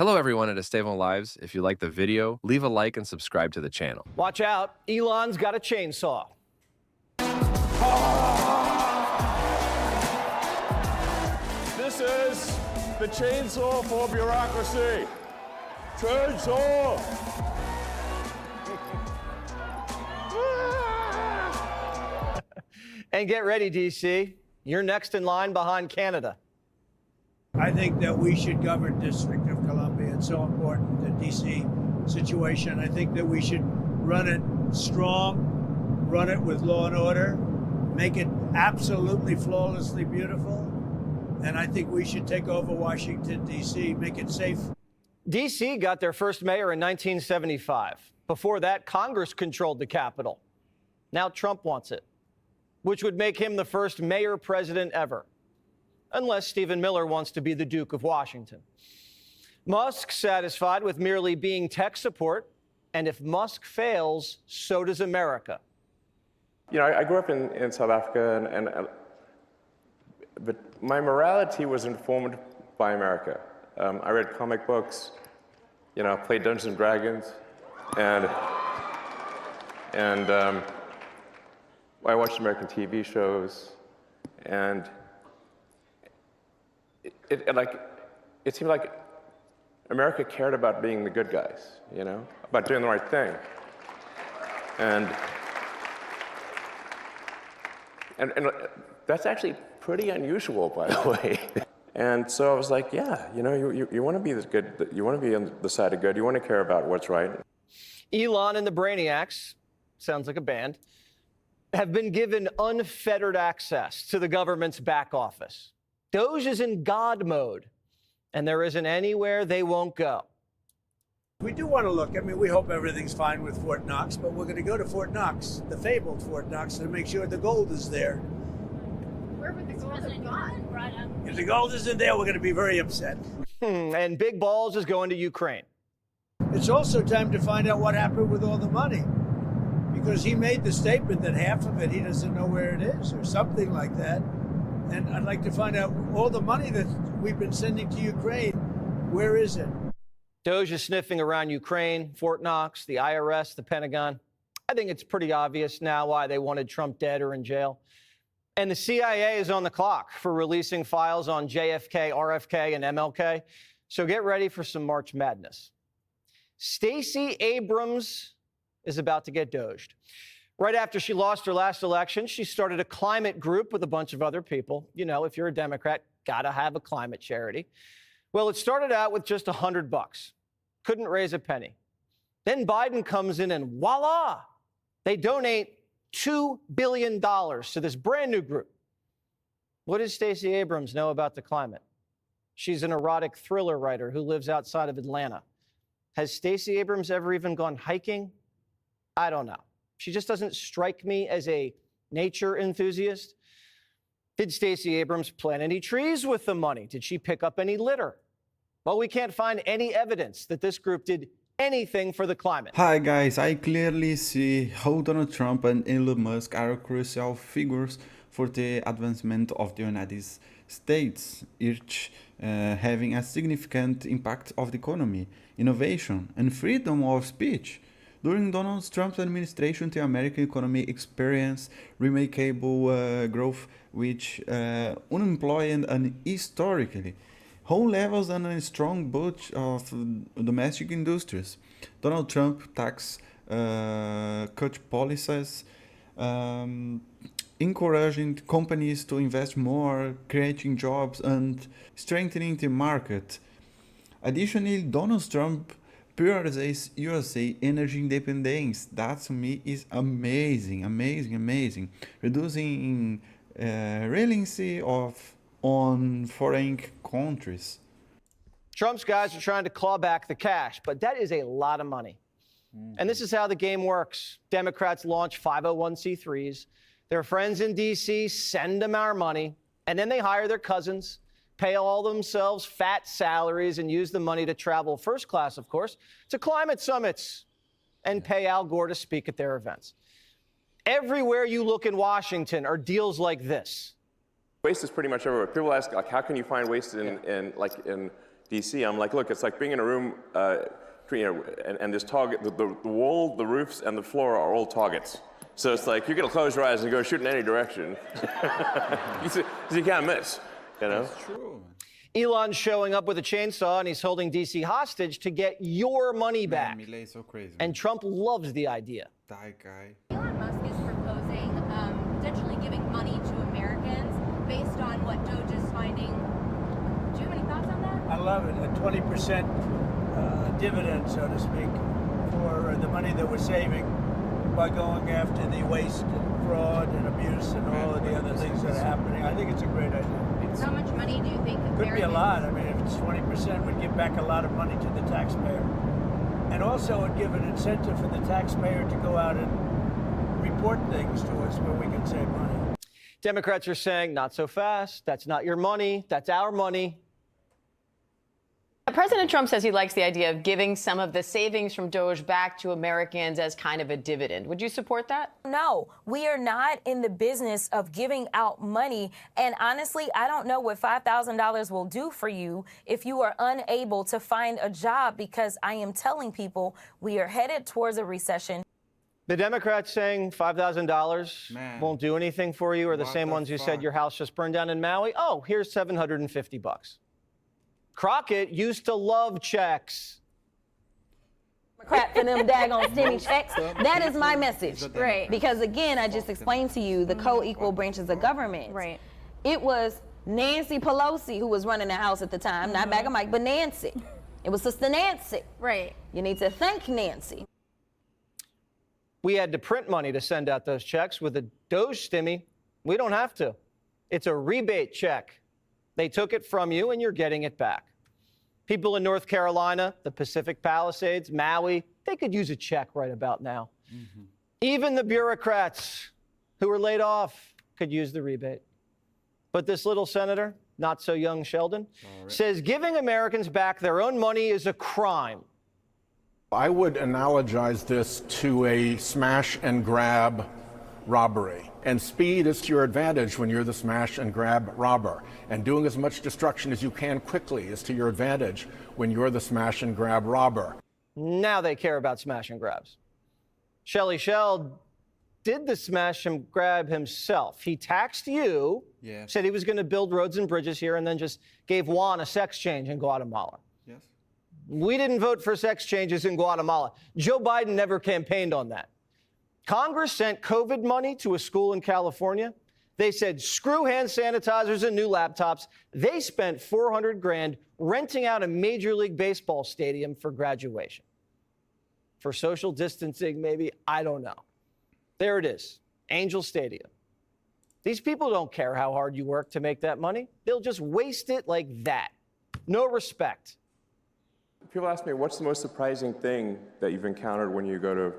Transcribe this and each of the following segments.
Hello everyone at Estevão Lives. If you like the video, leave a like and subscribe to the channel. Watch out, Elon's got a chainsaw. This is the chainsaw for bureaucracy. Chainsaw! And get ready, DC. You're next in line behind Canada. I think that we should govern District of Columbia. It's so important, the D.C. situation. I think that we should run it strong, run it with law and order, make it absolutely flawlessly beautiful. And I think we should take over Washington, D.C., make it safe. D.C. got their first mayor in 1975. Before that, Congress controlled the Capitol. Now Trump wants it, which would make him the first mayor president ever. Unless Stephen Miller wants to be the Duke of Washington. Musk satisfied with merely being tech support, and if Musk fails, so does America. You know, I grew up in South Africa, but my morality was informed by America. I read comic books, you know, played Dungeons and Dragons, and I watched American TV shows, and it seemed like America cared about being the good guys, you know, about doing the right thing. And that's actually pretty unusual, by the way. And so I was like, yeah, you know, you want to be this good, you want to be on the side of good, you want to care about what's right. Elon and the Brainiacs, sounds like a band, have been given unfettered access to the government's back office. Doge is in God mode, and there isn't anywhere they won't go. We do want to look. I mean, we hope everything's fine with Fort Knox, but we're going to go to Fort Knox, the fabled Fort Knox, to make sure the gold is there. Where would the gold have gone? If the gold isn't there, we're going to be very upset. And Big Balls is going to Ukraine. It's also time to find out what happened with all the money, because he made the statement that half of it he doesn't know where it is, or something like that. And I'd like to find out all the money that we've been sending to Ukraine, where is it? Doge is sniffing around Ukraine, Fort Knox, the IRS, the Pentagon. I think it's pretty obvious now why they wanted Trump dead or in jail. And the CIA is on the clock for releasing files on JFK, RFK, and MLK. So get ready for some March Madness. Stacey Abrams is about to get doged. Right after she lost her last election, she started a climate group with a bunch of other people. You know, if you're a Democrat, gotta have a climate charity. Well, it started out with just $100. Couldn't raise a penny. Then Biden comes in and voila, they donate $2 billion to this brand new group. What does Stacey Abrams know about the climate? She's an erotic thriller writer who lives outside of Atlanta. Has Stacey Abrams ever even gone hiking? I don't know. She just doesn't strike me as a nature enthusiast. Did Stacey Abrams plant any trees with the money? Did she pick up any litter? Well, we can't find any evidence that this group did anything for the climate. Hi guys, I clearly see how Donald Trump and Elon Musk are crucial figures for the advancement of the United States, each having a significant impact of the economy, innovation, and freedom of speech. During Donald Trump's administration, the American economy experienced remarkable growth, which unemployment and historically high levels and a strong budget of domestic industries. Donald Trump tax cut policies, encouraging companies to invest more, creating jobs and strengthening the market. Additionally, Donald Trump prioritizes USA energy independence. That to me is amazing, amazing, amazing. Reducing reliance on foreign countries. Trump's guys are trying to claw back the cash, but that is a lot of money. And this is how the game works. Democrats launch 501c3s. Their friends in D.C. send them our money, and then they hire their cousins, pay all themselves fat salaries, and use the money to travel first class, of course, to climate summits and pay Al Gore to speak at their events. Everywhere you look in Washington are deals like this. Waste is pretty much everywhere. People ask, like, how can you find waste in DC. I'm like, look, it's like being in a room, and this target, the wall, the roofs, and the floor are all targets. So it's like, you're gonna close your eyes and go shoot in any direction. You can't miss, you know? That's true. Elon's showing up with a chainsaw and he's holding DC hostage to get your money back. Man, Milei is so crazy. And Trump loves the idea. That guy. Elon Musk is proposing potentially giving money to Americans based on what Doge is finding. Do you have any thoughts on that? I love it. A 20% dividend, so to speak, for the money that we're saving by going after the waste and fraud and abuse and all of the other things that are happening. I think it's a great idea. How much money do you think Could be a lot. I mean, if it's 20%, we'd give back a lot of money to the taxpayer. And also it would give an incentive for the taxpayer to go out and report things to us where we can save money. Democrats are saying, not so fast. That's not your money. That's our money. President Trump says he likes the idea of giving some of the savings from Doge back to Americans as kind of a dividend. Would you support that? No, we are not in the business of giving out money. And honestly, I don't know what $5,000 will do for you if you are unable to find a job, because I am telling people we are headed towards a recession. The Democrats saying $5,000 won't do anything for you, or the same ones who said your house just burned down in Maui? Oh, here's $750. Crockett used to love checks. Crap for them daggone stimmy checks. That is my message. Right. Because again, I just explained to you the co-equal branches of government. Right. It was Nancy Pelosi who was running the House at the time, not Bag of Mike, but Nancy. It was Sister Nancy. Right. You need to thank Nancy. We had to print money to send out those checks. With a Doge stimmy, we don't have to. It's a rebate check. They took it from you and you're getting it back. People in North Carolina, the Pacific Palisades, Maui, they could use a check right about now. Even the bureaucrats who were laid off could use the rebate. But this little senator, not so young Sheldon, says giving Americans back their own money is a crime. I would analogize this to a smash and grab robbery. And speed is to your advantage when you're the smash and grab robber. And doing as much destruction as you can quickly is to your advantage when you're the smash and grab robber. Now they care about smash and grabs. Shelley Shell did the smash and grab himself. He taxed you, said he was going to build roads and bridges here, and then just gave Juan a sex change in Guatemala. Yes. We didn't vote for sex changes in Guatemala. Joe Biden never campaigned on that. Congress sent COVID money to a school in California. They said, screw hand sanitizers and new laptops. They spent $400,000 renting out a Major League Baseball stadium for graduation. For social distancing, maybe, I don't know. There it is, Angel Stadium. These people don't care how hard you work to make that money. They'll just waste it like that. No respect. People ask me, what's the most surprising thing that you've encountered when you go to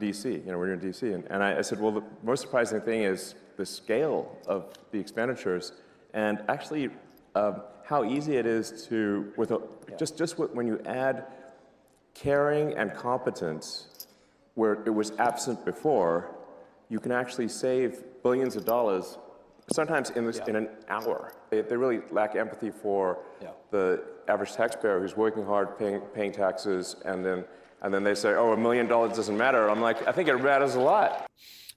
DC, when you're in DC? And I said, well, the most surprising thing is the scale of the expenditures, and actually how easy it is to, when you add caring and competence where it was absent before, you can actually save billions of dollars, sometimes in an hour. They really lack empathy for the average taxpayer who's working hard, paying taxes, and then they say, oh, $1 million doesn't matter. I'm like, I think it matters a lot.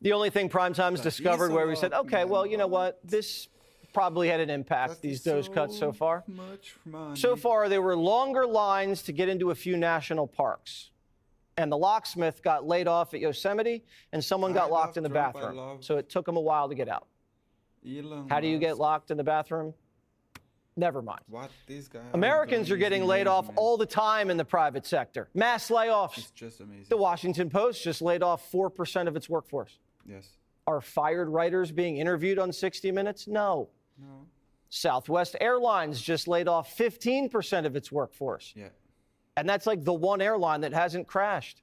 The only thing Primetime's discovered where we said, okay, well, you know what? This probably had an impact, these Doge cuts so far. So far, there were longer lines to get into a few national parks. And the locksmith got laid off at Yosemite, and someone got locked in the bathroom. So it took him a while to get out. How do you get locked in the bathroom? Never mind. Americans are getting laid off all the time in the private sector. Mass layoffs. It's just amazing. The Washington Post just laid off 4% of its workforce. Yes. Are fired writers being interviewed on 60 Minutes? No. Southwest Airlines just laid off 15% of its workforce. Yeah. And that's like the one airline that hasn't crashed.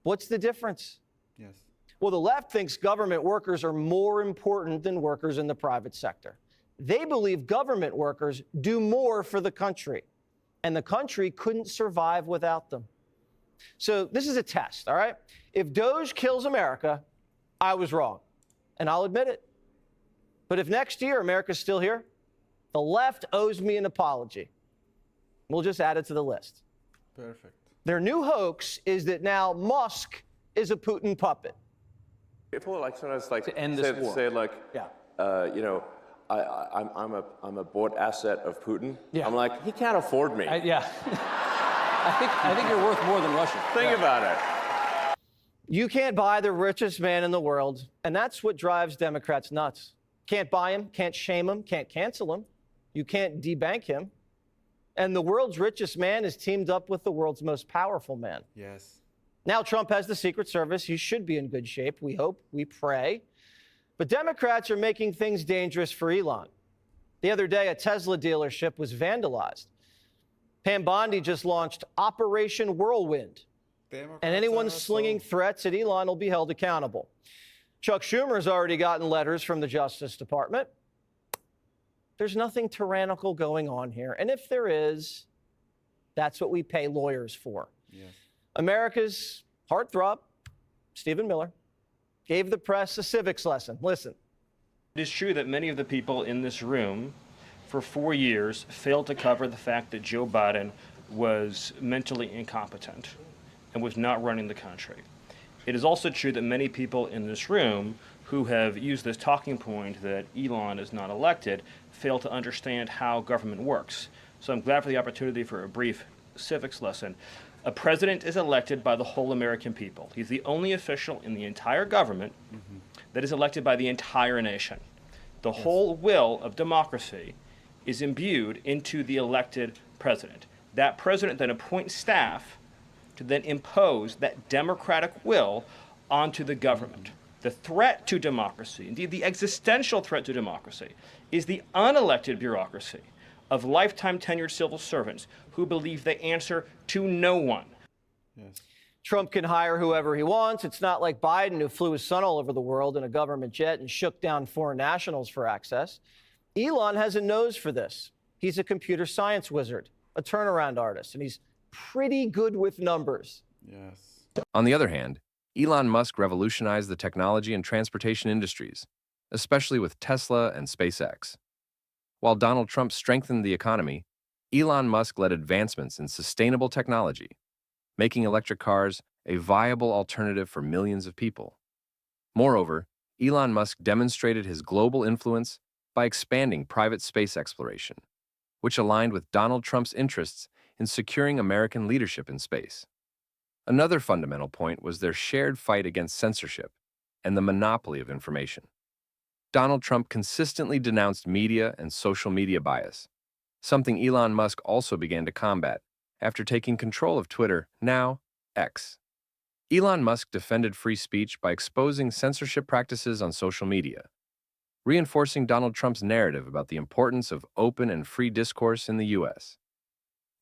What's the difference? Yes. Well, the left thinks government workers are more important than workers in the private sector. They believe government workers do more for the country, and the country couldn't survive without them. So this is a test, all right? If Doge kills America, I was wrong, and I'll admit it. But if next year America's still here, the left owes me an apology. We'll just add it to the list. Perfect. Their new hoax is that now Musk is a Putin puppet. People like sometimes like to end this war. say like, Yeah. you know, I'm a bought asset of Putin. Yeah. I'm like, he can't afford me. Yeah. I think you're worth more than Russia. Think about it. You can't buy the richest man in the world, and that's what drives Democrats nuts. Can't buy him, can't shame him, can't cancel him. You can't debank him. And the world's richest man is teamed up with the world's most powerful man. Yes. Now Trump has the Secret Service. He should be in good shape. We hope, we pray. But Democrats are making things dangerous for Elon. The other day, a Tesla dealership was vandalized. Pam Bondi just launched Operation Whirlwind. And anyone slinging threats at Elon will be held accountable. Chuck Schumer's already gotten letters from the Justice Department. There's nothing tyrannical going on here. And if there is, that's what we pay lawyers for. Yes. America's heartthrob, Stephen Miller, gave the press a civics lesson. Listen. It is true that many of the people in this room for 4 years failed to cover the fact that Joe Biden was mentally incompetent and was not running the country. It is also true that many people in this room who have used this talking point that Elon is not elected fail to understand how government works. So I'm glad for the opportunity for a brief civics lesson. A president is elected by the whole American people. He's the only official in the entire government that is elected by the entire nation. The whole will of democracy is imbued into the elected president. That president then appoints staff to then impose that democratic will onto the government. The threat to democracy, indeed the existential threat to democracy, is the unelected bureaucracy of lifetime tenured civil servants who believe they answer to no one. Yes. Trump can hire whoever he wants. It's not like Biden, who flew his son all over the world in a government jet and shook down foreign nationals for access. Elon has a nose for this. He's a computer science wizard, a turnaround artist, and he's pretty good with numbers. Yes. On the other hand, Elon Musk revolutionized the technology and transportation industries, especially with Tesla and SpaceX. While Donald Trump strengthened the economy, Elon Musk led advancements in sustainable technology, making electric cars a viable alternative for millions of people. Moreover, Elon Musk demonstrated his global influence by expanding private space exploration, which aligned with Donald Trump's interests in securing American leadership in space. Another fundamental point was their shared fight against censorship and the monopoly of information. Donald Trump consistently denounced media and social media bias, something Elon Musk also began to combat after taking control of Twitter, now X. Elon Musk defended free speech by exposing censorship practices on social media, reinforcing Donald Trump's narrative about the importance of open and free discourse in the U.S.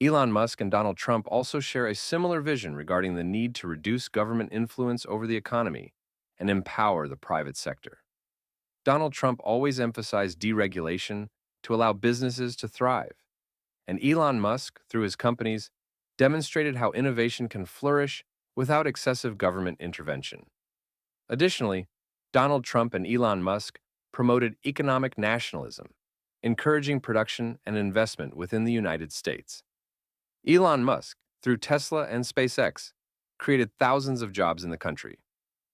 Elon Musk and Donald Trump also share a similar vision regarding the need to reduce government influence over the economy and empower the private sector. Donald Trump always emphasized deregulation to allow businesses to thrive, and Elon Musk, through his companies, demonstrated how innovation can flourish without excessive government intervention. Additionally, Donald Trump and Elon Musk promoted economic nationalism, encouraging production and investment within the United States. Elon Musk, through Tesla and SpaceX, created thousands of jobs in the country,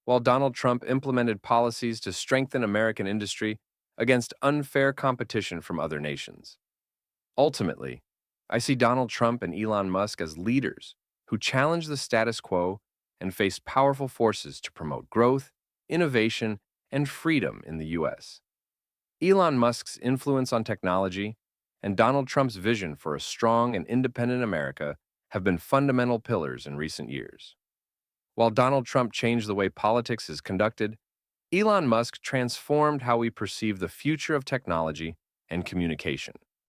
while Donald Trump implemented policies to strengthen American industry against unfair competition from other nations. Ultimately, I see Donald Trump and Elon Musk as leaders who challenge the status quo and face powerful forces to promote growth, innovation, and freedom in the U.S. Elon Musk's influence on technology and Donald Trump's vision for a strong and independent America have been fundamental pillars in recent years. While Donald Trump changed the way politics is conducted, Elon Musk transformed how we perceive the future of technology and communication.